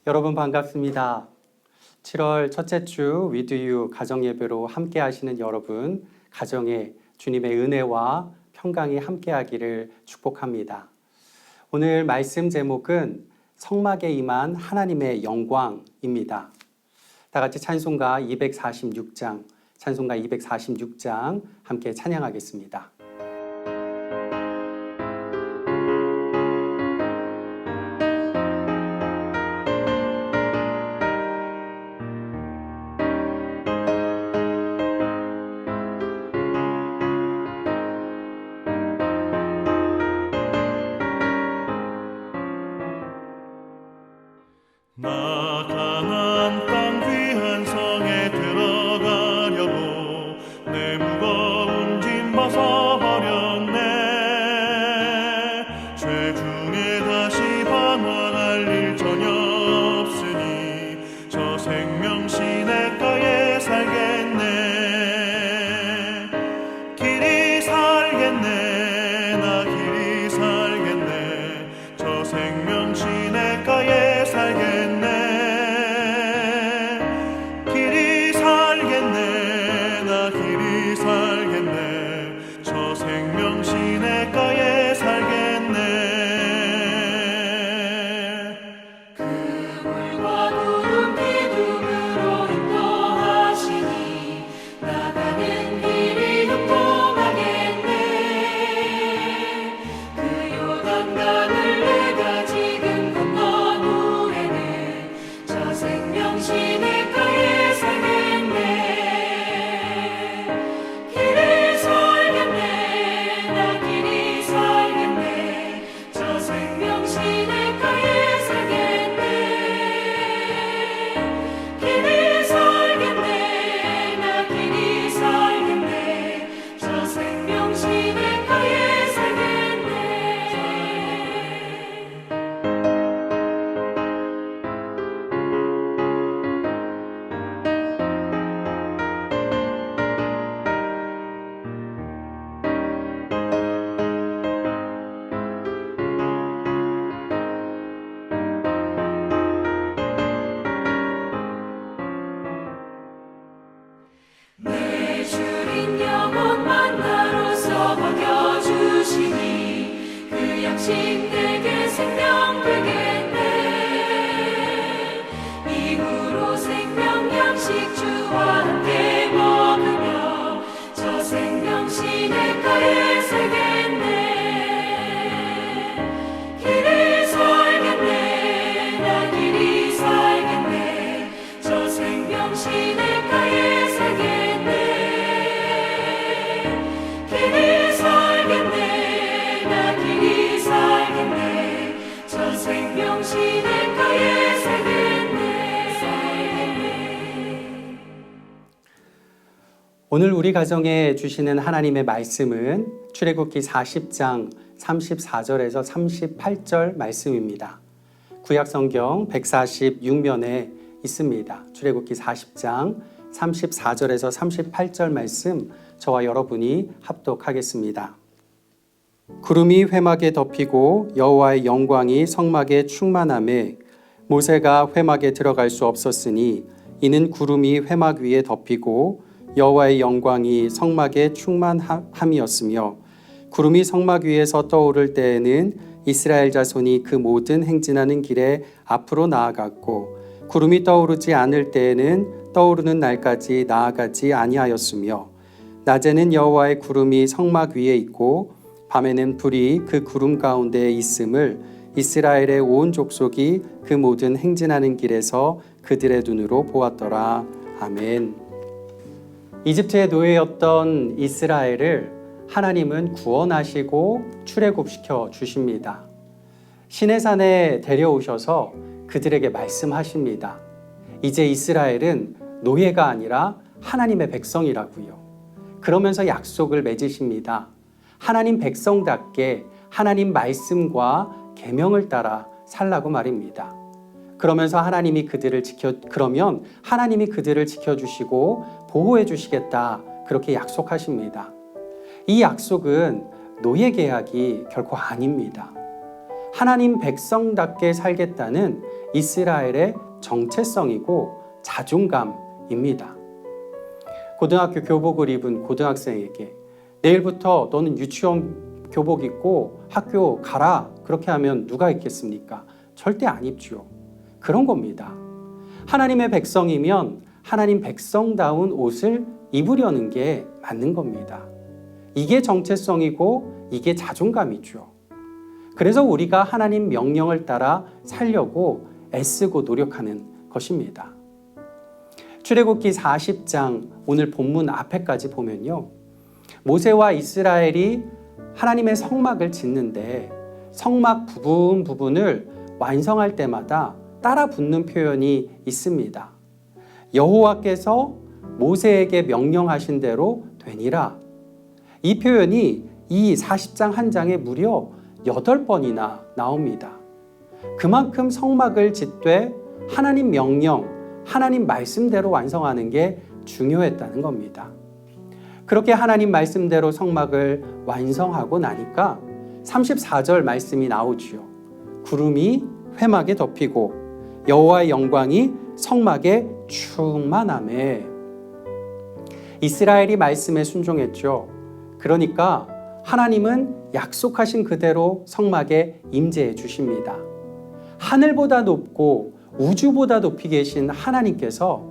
여러분 반갑습니다. 7월 첫째 주 위드유 가정예배로 함께 하시는 여러분, 가정에 주님의 은혜와 평강이 함께하기를 축복합니다. 오늘 말씀 제목은 성막에 임한 하나님의 영광입니다. 다 같이 찬송가 246장 함께 찬양하겠습니다. 나 가나안 땅 귀한 성에 들어가려고 내 무거운 짐 벗어버렸네. 죄 중에 다시 방황할 일 전혀 없으니 저 생명 시냇가에 살겠네. 길이 살겠네, 나 길이 살겠네. 저 생명 시냇가에 살겠네. 내게 생명 되겠네. 이후로 생명 양식 주와 함께 먹으며 저 생명 시냇가에 살겠네. 길이 살겠네, 나 길이 살겠네. 저 생명 시냇가에 살겠네. 길이 살겠네, 나 길이 살겠네. 저 생명 시냇가에 살겠네. 오늘 우리 가정에 주시는 하나님의 말씀은 출애굽기 40장 34절에서 38절 말씀입니다. 구약성경 146면에 있습니다. 출애굽기 40장 34절에서 38절 말씀 저와 여러분이 합독하겠습니다. 구름이 회막에 덮이고 여호와의 영광이 성막에 충만하매 모세가 회막에 들어갈 수 없었으니 이는 구름이 회막 위에 덮이고 여호와의 영광이 성막에 충만함이었으며 구름이 성막 위에서 떠오를 때에는 이스라엘 자손이 그 모든 행진하는 길에 앞으로 나아갔고 구름이 떠오르지 않을 때에는 떠오르는 날까지 나아가지 아니하였으며 낮에는 여호와의 구름이 성막 위에 있고 밤에는 불이 그 구름 가운데에 있음을 이스라엘의 온 족속이 그 모든 행진하는 길에서 그들의 눈으로 보았더라. 아멘. 이집트의 노예였던 이스라엘을 하나님은 구원하시고 출애굽시켜 주십니다. 시내산에 데려오셔서 그들에게 말씀하십니다. 이제 이스라엘은 노예가 아니라 하나님의 백성이라고요. 그러면서 약속을 맺으십니다. 하나님 백성답게 하나님 말씀과 계명을 따라 살라고 말입니다. 그러면 하나님이 그들을 지켜주시고 보호해 주시겠다. 그렇게 약속하십니다. 이 약속은 노예 계약이 결코 아닙니다. 하나님 백성답게 살겠다는 이스라엘의 정체성이고 자존감입니다. 고등학교 교복을 입은 고등학생에게 내일부터 너는 유치원 교복 입고 학교 가라. 그렇게 하면 누가 입겠습니까? 절대 안 입죠. 그런 겁니다. 하나님의 백성이면 하나님 백성다운 옷을 입으려는 게 맞는 겁니다. 이게 정체성이고 이게 자존감이죠. 그래서 우리가 하나님 명령을 따라 살려고 애쓰고 노력하는 것입니다. 출애굽기 40장 오늘 본문 앞에까지 보면요. 모세와 이스라엘이 하나님의 성막을 짓는데 성막 부분을 완성할 때마다 따라 붙는 표현이 있습니다. 여호와께서 모세에게 명령하신 대로 되니라. 이 표현이 이 40장 한 장에 무려 8번이나 나옵니다. 그만큼 성막을 짓되 하나님 명령, 하나님 말씀대로 완성하는 게 중요했다는 겁니다. 그렇게 하나님 말씀대로 성막을 완성하고 나니까 34절 말씀이 나오지요. 구름이 회막에 덮이고 여호와의 영광이 성막에 충만하매. 이스라엘이 말씀에 순종했죠. 그러니까 하나님은 약속하신 그대로 성막에 임재해 주십니다. 하늘보다 높고 우주보다 높이 계신 하나님께서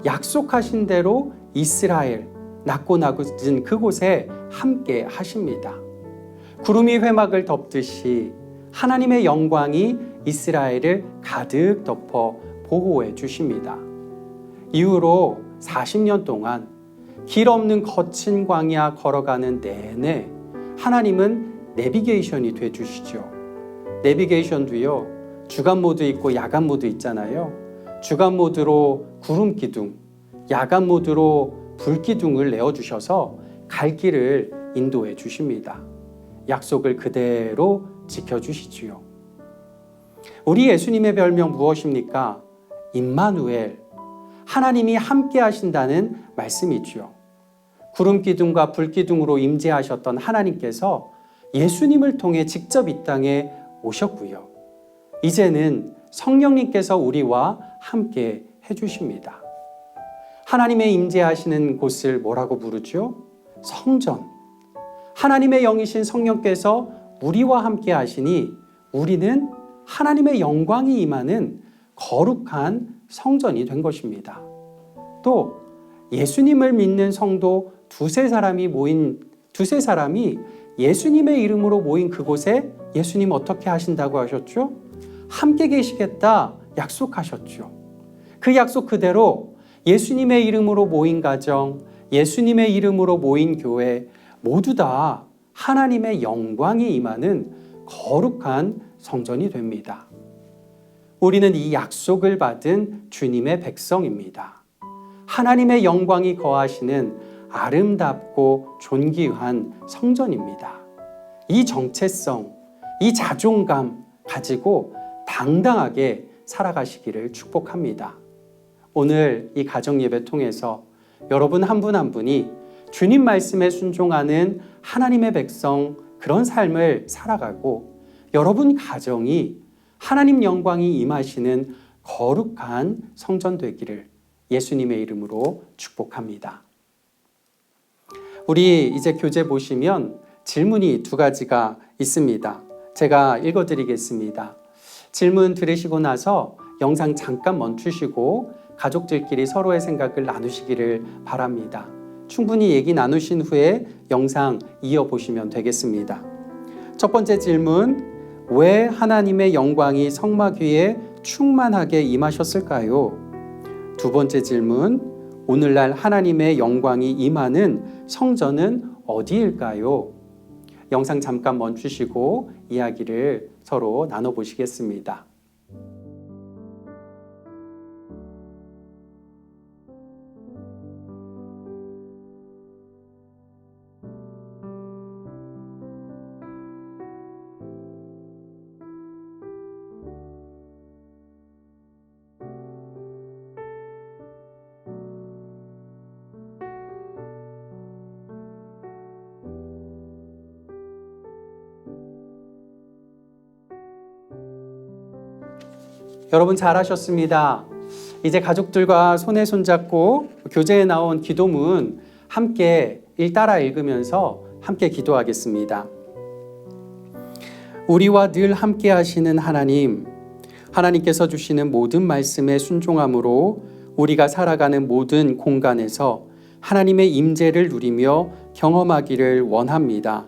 약속하신 대로 이스라엘 낮고 낮은 그곳에 함께 하십니다. 구름이 회막을 덮듯이 하나님의 영광이 이스라엘을 가득 덮어 보호해 주십니다. 이후로 40년 동안 길 없는 거친 광야 걸어가는 내내 하나님은 내비게이션이 돼 주시죠. 내비게이션도요. 주간 모드 있고 야간 모드 있잖아요. 주간 모드로 구름 기둥, 야간 모드로 불 기둥을 내어 주셔서 갈 길을 인도해 주십니다. 약속을 그대로 지켜 주시지요. 우리 예수님의 별명 무엇입니까? 임마누엘, 하나님이 함께 하신다는 말씀이지요. 구름 기둥과 불 기둥으로 임재하셨던 하나님께서 예수님을 통해 직접 이 땅에 오셨고요. 이제는 성령님께서 우리와 함께 해주십니다. 하나님의 임재하시는 곳을 뭐라고 부르죠? 성전. 하나님의 영이신 성령께서 우리와 함께 하시니 우리는 하나님의 영광이 임하는 거룩한 성전이 된 것입니다. 또 예수님을 믿는 성도 두세 사람이 예수님의 이름으로 모인 그곳에 예수님 어떻게 하신다고 하셨죠? 함께 계시겠다 약속하셨죠. 그 약속 그대로 예수님의 이름으로 모인 가정, 예수님의 이름으로 모인 교회 모두 다 하나님의 영광이 임하는 거룩한 성전이 됩니다. 우리는 이 약속을 받은 주님의 백성입니다. 하나님의 영광이 거하시는 아름답고 존귀한 성전입니다. 이 정체성, 이 자존감 가지고 당당하게 살아가시기를 축복합니다. 오늘 이 가정예배 통해서 여러분 한 분 한 분이 주님 말씀에 순종하는 하나님의 백성 그런 삶을 살아가고 여러분 가정이 하나님 영광이 임하시는 거룩한 성전 되기를 예수님의 이름으로 축복합니다. 우리 이제 교재 보시면 질문이 2가지가 있습니다. 제가 읽어드리겠습니다. 질문 들으시고 나서 영상 잠깐 멈추시고 가족들끼리 서로의 생각을 나누시기를 바랍니다. 충분히 얘기 나누신 후에 영상 이어보시면 되겠습니다. 첫 번째 질문, 왜 하나님의 영광이 성막 위에 충만하게 임하셨을까요? 두 번째 질문, 오늘날 하나님의 영광이 임하는 성전은 어디일까요? 영상 잠깐 멈추시고 이야기를 서로 나눠보시겠습니다. 여러분 잘하셨습니다. 이제 가족들과 손에 손잡고 교재에 나온 기도문 함께 따라 읽으면서 함께 기도하겠습니다. 우리와 늘 함께 하시는 하나님, 하나님께서 주시는 모든 말씀에 순종함으로 우리가 살아가는 모든 공간에서 하나님의 임재를 누리며 경험하기를 원합니다.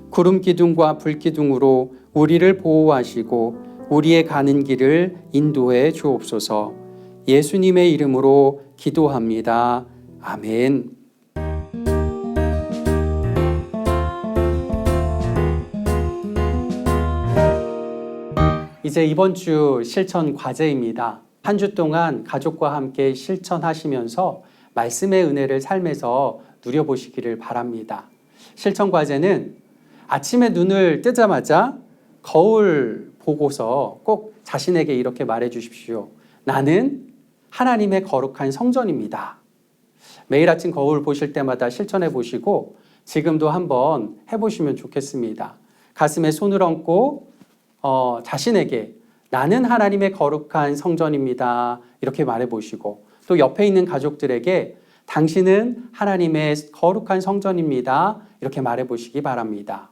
구름 기둥과 불 기둥으로 우리를 보호하시고 우리의 가는 길을 인도해 주옵소서. 예수님의 이름으로 기도합니다. 아멘. 이제 이번 주 실천 과제입니다. 한 주 동안 가족과 함께 실천하시면서 말씀의 은혜를 삶에서 누려보시기를 바랍니다. 실천 과제는 아침에 눈을 뜨자마자 거울 보고서 꼭 자신에게 이렇게 말해 주십시오. 나는 하나님의 거룩한 성전입니다. 매일 아침 거울 보실 때마다 실천해 보시고 지금도 한번 해보시면 좋겠습니다. 가슴에 손을 얹고 자신에게 나는 하나님의 거룩한 성전입니다. 이렇게 말해 보시고 또 옆에 있는 가족들에게 당신은 하나님의 거룩한 성전입니다. 이렇게 말해 보시기 바랍니다.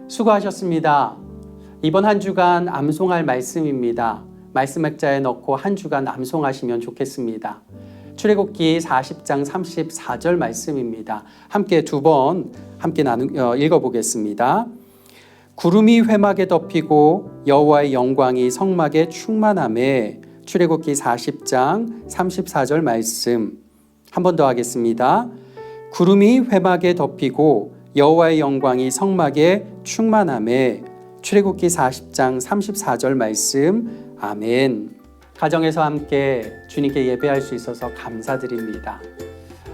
수고하셨습니다. 이번 한 주간 암송할 말씀입니다. 말씀 액자에 넣고 한 주간 암송하시면 좋겠습니다. 출애굽기 40장 34절 말씀입니다. 함께 두 번 읽어보겠습니다. 구름이 회막에 덮이고 여호와의 영광이 성막에 충만하매. 출애굽기 40장 34절 말씀 한 번 더 하겠습니다. 구름이 회막에 덮이고 여호와의 영광이 성막에 충만하매. 출애굽기 40장 34절 말씀. 아멘. 가정에서 함께 주님께 예배할 수 있어서 감사드립니다.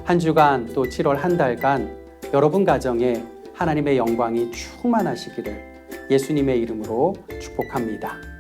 한 주간 또 7월 한 달간 여러분 가정에 하나님의 영광이 충만하시기를 예수님의 이름으로 축복합니다.